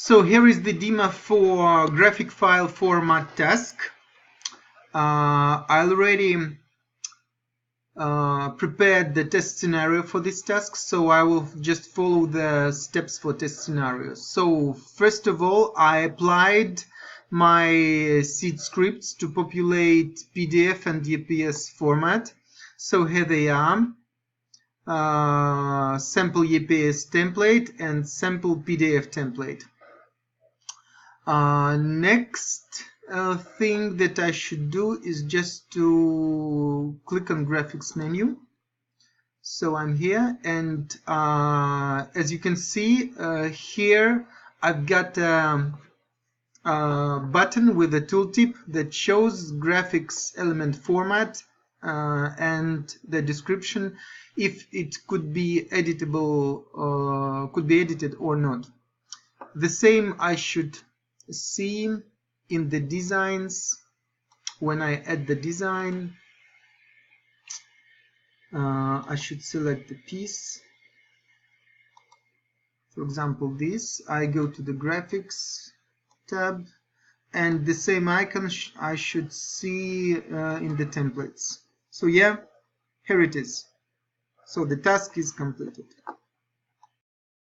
So here is the demo for graphic file format task. I already prepared the test scenario for this task, so I will just follow the steps for test scenarios. So first of all, I applied my seed scripts to populate PDF and EPS format. So here they are. Sample EPS template and sample PDF template. Next thing that I should do is just to click on graphics menu. So I'm here, and as you can see here, I've got a button with a tooltip that shows graphics element format and the description if it could be editable, could be edited or not. The same I should see in the designs. When I add the design, I should select the piece. For example, this. I go to the graphics tab, and the same icon I should see in the templates. So yeah, here it is. So the task is completed.